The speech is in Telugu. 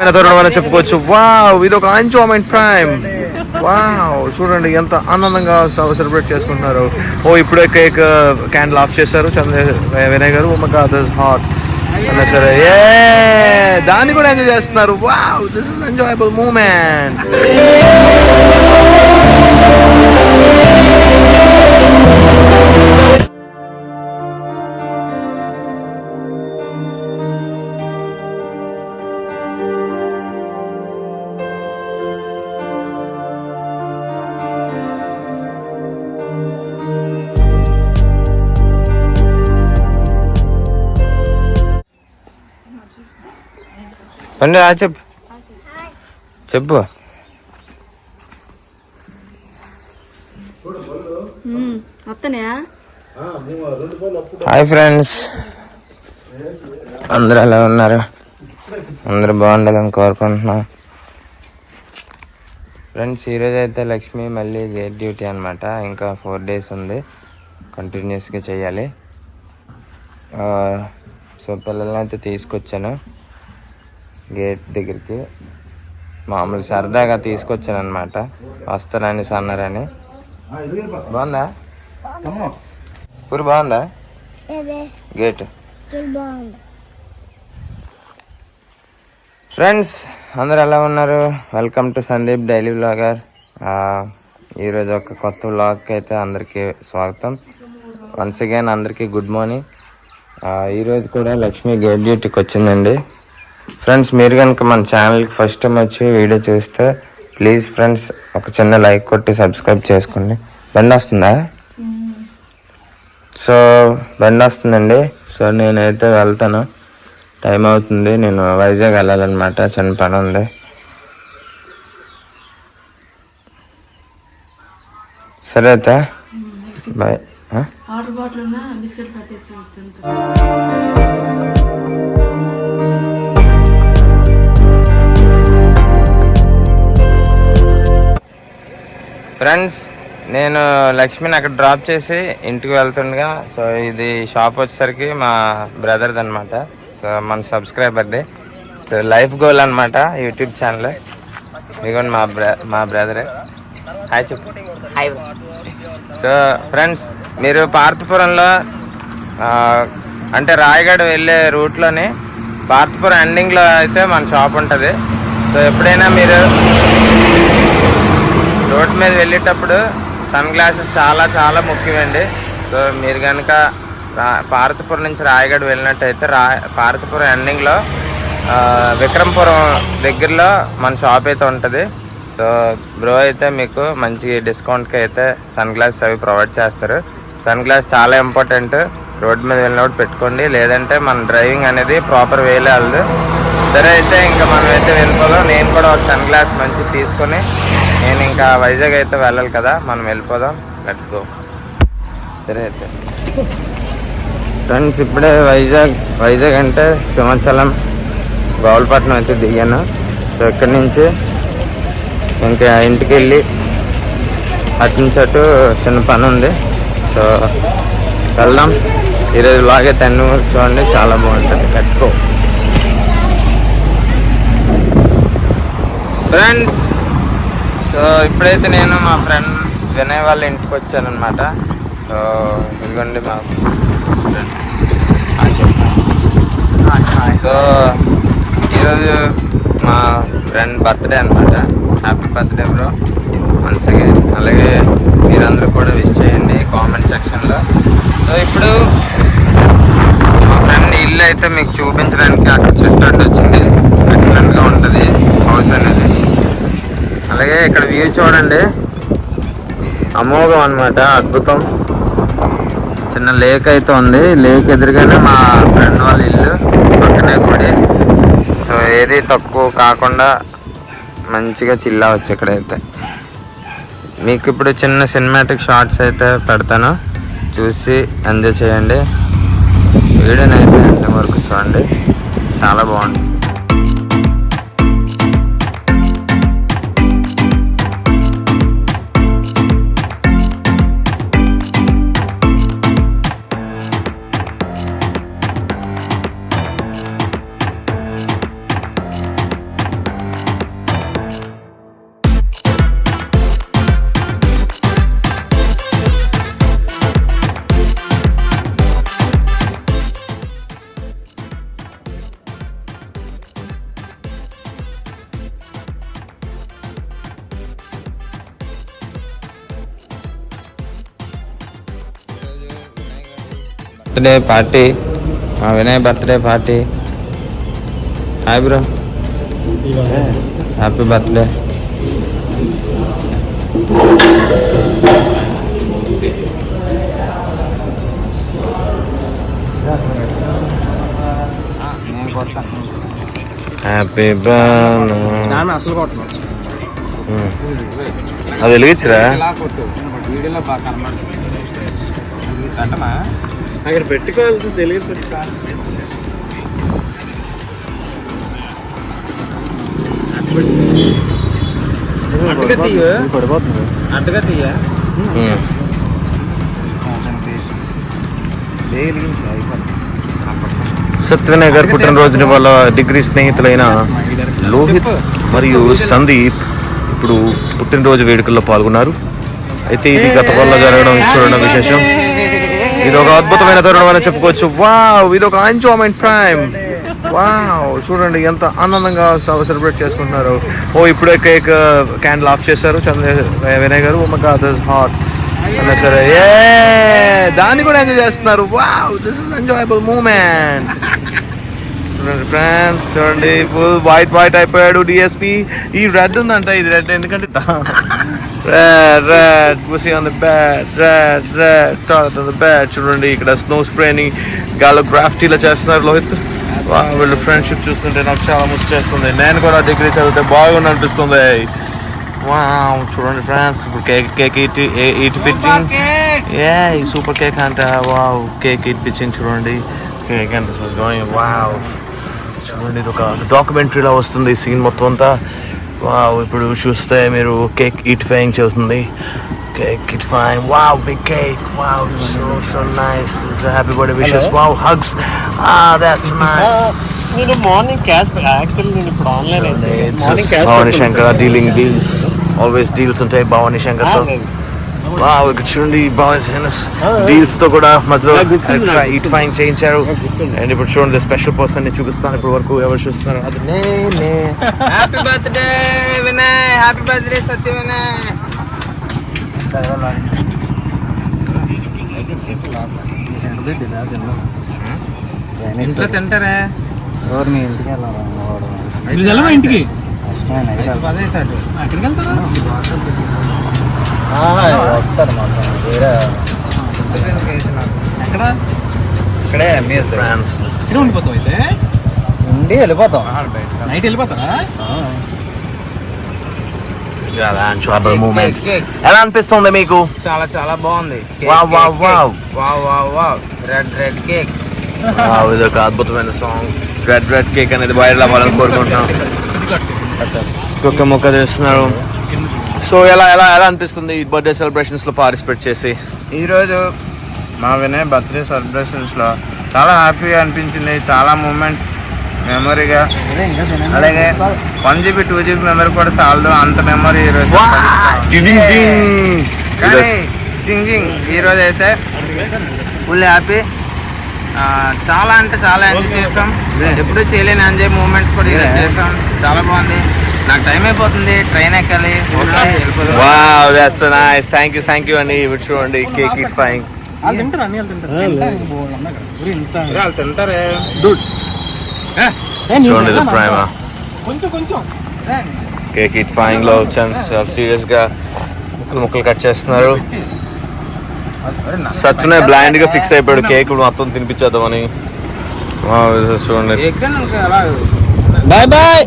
తరుణం చెప్పుకోవచ్చు. వావ్, ఇది ఒక ఎంజాయ్మెంట్ టైం. వావ్, చూడండి ఎంత ఆనందంగా సెలబ్రేట్ చేసుకుంటున్నారు. ఓ ఇప్పుడే కేక్ క్యాండిల్ ఆఫ్ చేశారు వినయ్ గారు. హాట్ అన్నా సరే దాన్ని కూడా ఎంజాయ్ చేస్తున్నారు. Wow, this is enjoyable moment. చెప్పు చెప్పు. హాయ్ ఫ్రెండ్స్, అందరూ ఎలా ఉన్నారు? అందరూ బాగుండాలని కోరుకుంటున్నాం. ఫ్రెండ్స్, ఈరోజు అయితే లక్ష్మి మళ్ళీ గేట్ డ్యూటీ అనమాట. ఇంకా 4 days ఉంది, కంటిన్యూస్గా చేయాలి. సో పిల్లల్ని అయితే తీసుకొచ్చాను గేట్ దగ్గరికి. మామూలు సరదాగా తీసుకొచ్చాను అనమాట. వస్తారని అన్నారని. బాగుందా ఊరు? బాగుందా గేట్? ఫ్రెండ్స్, అందరు ఎలా ఉన్నారు? Welcome to Sandeep daily vlogger. ఈరోజు ఒక కొత్త వ్లాగ్కి అయితే అందరికీ స్వాగతం. వన్స్ అగైన్ అందరికీ గుడ్ మార్నింగ్. ఈరోజు కూడా లక్ష్మి గేట్ డ్యూటీకి వచ్చిందండి. ఫ్రెండ్స్, మీరు కనుక మన ఛానల్కి ఫస్ట్ టైం వచ్చి వీడియో చూస్తే ప్లీజ్ ఫ్రెండ్స్ ఒక చిన్న లైక్ కొట్టి సబ్స్క్రైబ్ చేసుకోండి. బండి వస్తుందా? సో బండి వస్తుందండి. సో నేనైతే వెళ్తాను, టైం అవుతుంది. నేను వైజాగ్ వెళ్ళాలన్నమాట, చిన్న పని ఉంది. సరే అయితే బాయ్. ఫ్రెండ్స్, నేను లక్ష్మిని అక్కడ డ్రాప్ చేసి ఇంటికి వెళ్తుండగా, సో ఇది షాప్ వచ్చేసరికి మా బ్రదర్ది అనమాట. సో మన సబ్స్క్రైబర్ది. సో లైఫ్ గోల్ అనమాట, యూట్యూబ్ ఛానల్. ఇదిగోండి మా బ్రదరే. హాయ్ చెప్పు. హాయ్. సో ఫ్రెండ్స్, మీరు పార్థపురంలో అంటే రాయగఢ వెళ్ళే రూట్లోని పార్థపురం ఎండింగ్లో అయితే మన షాప్ ఉంటుంది. సో ఎప్పుడైనా మీరు రోడ్ మీద వెళ్ళేటప్పుడు సన్ గ్లాసెస్ చాలా చాలా ముఖ్యమండి. సో మీరు కనుక పార్థపురం నుంచి రాయగఢ వెళ్ళినట్టయితే పార్థపురం ఎండింగ్లో విక్రమపురం దగ్గరలో మన షాప్ అయితే ఉంటుంది. సో బ్రో అయితే మీకు మంచి డిస్కౌంట్కి అయితే సన్ గ్లాసెస్ అవి ప్రొవైడ్ చేస్తారు. సన్ గ్లాస్ చాలా ఇంపార్టెంట్. రోడ్ మీద వెళ్ళినప్పుడు పెట్టుకోండి, లేదంటే మన డ్రైవింగ్ అనేది ప్రాపర్ వేలో వెళ్ళదు. సరే అయితే ఇంకా మనం అయితే వెళ్ళిపోదాం. నేను కూడా ఒక సన్ గ్లాస్ మంచి తీసుకొని నేను ఇంకా వైజాగ్ అయితే వెళ్ళాలి కదా, మనం వెళ్ళిపోదాం. Let's go. సరే అయితే ఫ్రెండ్స్, ఇప్పుడే వైజాగ్ అంటే సింహాచలం గౌల్పట్నం అయితే దిగాను. సో ఇక్కడి నుంచి ఇంకా ఇంటికి వెళ్ళి అటు నుంచి అటు చిన్న పని ఉంది. సో వెళ్దాం. ఈరోజు లాగే 10 చూడండి, చాలా బాగుంటుంది. Let's go friends. సో ఇప్పుడైతే నేను మా ఫ్రెండ్ వినయ్ వాళ్ళ ఇంటికి వచ్చాను అనమాట. సో ఇదిగోండి మా ఫ్రెండ్. సో ఈరోజు మా ఫ్రెండ్ బర్త్డే అనమాట. Happy birthday bro once again. అలాగే మీరందరూ కూడా విష్ చేయండి కామెంట్ సెక్షన్లో. సో ఇప్పుడు మా ఫ్రెండ్ ఇల్లు అయితే మీకు చూపించడానికి అక్కడ చెట్టు అడ్డు వచ్చింది. ఎక్సలెంట్గా ఉంటుంది హౌస్ అనేది. అలాగే ఇక్కడ వ్యూ చూడండి, అమోఘం అనమాట, అద్భుతం. చిన్న లేక్ అయితే ఉంది. లేక్ ఎదురుగానే మా ఫ్రెండ్ వాళ్ళ ఇల్లు, పక్కనే గుడి. సో ఏది తక్కువ కాకుండా మంచిగా చిల్ అవ్వచ్చు ఇక్కడైతే. మీకు ఇప్పుడు చిన్న సినిమాటిక్ షార్ట్స్ అయితే పెడతాను, చూసి ఎంజాయ్ చేయండి. వీడియోని అయితే ఎండ్ వరకు చూడండి, చాలా బాగుంటుంది. బర్త్డే పార్టీ, మా Vinay birthday party. Hi bro, happy birthday. Happy birthday. అసలు కొట్టను, అది వెలిగించరా? వీడియోలో బాగా కనబడుతుంది. అక్కడ పెట్టుకోవాల్సి తెలియదు. పడిపోతుంది అంతగా తీయ. సత్యవినయ్ గారు పుట్టినరోజుని వాళ్ళ డిగ్రీ స్నేహితులైన లోహిత్ మరియు సందీప్ ఇప్పుడు పుట్టినరోజు వేడుకల్లో పాల్గొన్నారు. అయితే ఇది గత వల్ల జరగడం చూడడం విశేషం. ఇది ఒక అద్భుతమైన తరుణం అని చెప్పుకోవచ్చు. వావ్, ఇది ఒక ఎంజాయ్మెంట్ టైం. వావ్, చూడండి ఎంత ఆనందంగా సెలబ్రేట్ చేసుకుంటున్నారు. ఓ ఇప్పుడే కేక్ క్యాండిల్ ఆఫ్ చేశారు వినయ్ గారు. హాట్ అన్నా సరే, దాన్ని కూడా ఎంజాయ్ చేస్తున్నారు. Wow, this is enjoyable moment. చూడండి ఫ్రెండ్స్, చూడండి ఫుల్ వైట్ అయిపోయాడు డిఎస్పి. ఈ రెడ్ ఉందంట, ఇది రెడ్ ఎందుకంటే red pussy on the bed, red toilet on the bed. చూడండి ఇక్కడ స్నో స్ప్రేని గాల్లో గ్రాఫ్టీలో చేస్తున్నారు లోహిత్. వీళ్ళు ఫ్రెండ్షిప్ చూస్తుంటే నాకు చాలా ముచ్చేస్తుంది. నేను కూడా డిగ్రీ చదివితే బాగుంది అనిపిస్తుంది. వావ్, చూడండి ఫ్రెండ్స్, ఇప్పుడు కేక్ ఇటు ఈ సూపర్ కేక్ అంట. వావ్, కేక్ ఇప్పించింది చూడండి. కేక్ అంట వావ్. చూడండి ఇది ఒక డాక్యుమెంటరీలో వస్తుంది సీన్ మొత్తం అంతా. వావ్, ఇప్పుడు చూస్తే మీరు కేక్ ఈటిఫైయింగ్ చేస్తుంది. Cake, it's fine. Wow, big cake. Wow, so nice. It's a happy birthday wishes. Wow, hugs. That's nice. నేను మార్నింగ్ క్యాష్ యాక్చువల్లీ నేను ఇప్పుడు ఆన్లైన్ అయితే It's Bhavani Shankar dealing deals. Always deals ఉంటాయి Bhavani Shankar తో. వావ్, ఇక్కడ చూడండి Bhavani డీల్స్ తో కూడా మధ్యలో ఈటిఫైయింగ్ చేయించారు. అండ్ ఇప్పుడు చూడండి స్పెషల్ పర్సన్ ని చూపిస్తాను. ఇప్పుడు వరకు ఎవరు చూస్తున్నారు? అది నేనే. Happy birthday Vinay, happy birthday Satya Vinay. ఇంట్లో తింటారా? ఎవరు మీ ఇంటికి వెళ్ళారా? ఇంటికి వస్తారు వేరే ఎక్కడ? ఇక్కడే మీరు ఫ్రాన్స్ ఉండిపోతాం. అయితే ఉండి వెళ్ళిపోతాం. నైట్ వెళ్ళిపోతారా? మూమెంట్ ఎలా అనిపిస్తుంది మీకు? చాలా చాలా బాగుంది. Red cake. ఇది ఒక అద్భుతమైన సాంగ్. రెడ్ కేక్ అనేది వైరల్ అవ్వాలని కోరుకుంటున్నాం. ఒక్క మొక్క చేస్తున్నారు. సో ఎలా ఎలా ఎలా అనిపిస్తుంది బర్త్డే సెలబ్రేషన్స్ లో పార్టిసిపేట్ చేసి? ఈరోజు మా వినయ్ బర్త్డే సెలబ్రేషన్స్లో చాలా హ్యాపీగా అనిపించింది. చాలా మూమెంట్స్ మెమరీగా. అలాగే 1GB 2GB మెమరీ కూడా చాలదు, అంత మెమరీ ఈరోజు. కానీ జింగ్ ఈరోజు అయితే ఫుల్ హ్యాపీ. చాలా అంటే చాలా ఎంజాయ్ చేసాం. ఎప్పుడూ చేయలేని ఎంజాయ్ మూమెంట్స్ కూడా ఈరోజు చేసాం. చాలా బాగుంది. నాకు టైం అయిపోతుంది, ట్రైన్ ఎక్కాలి. Wow, that's nice. Thank you అని చూడండి కేక్ ఈటిఫైయింగ్. తింటారే చూడండి ప్రేమ. కేక్ ఈటిఫైయింగ్ లో చాలా సీరియస్ గా ముక్కలు కట్ చేస్తున్నారు. సచ్చునే బ్లైండ్ గా ఫిక్స్ అయిపోయాడు కేక్ మొత్తం తినిపించేద్దామని. చూడండి. Bye bye.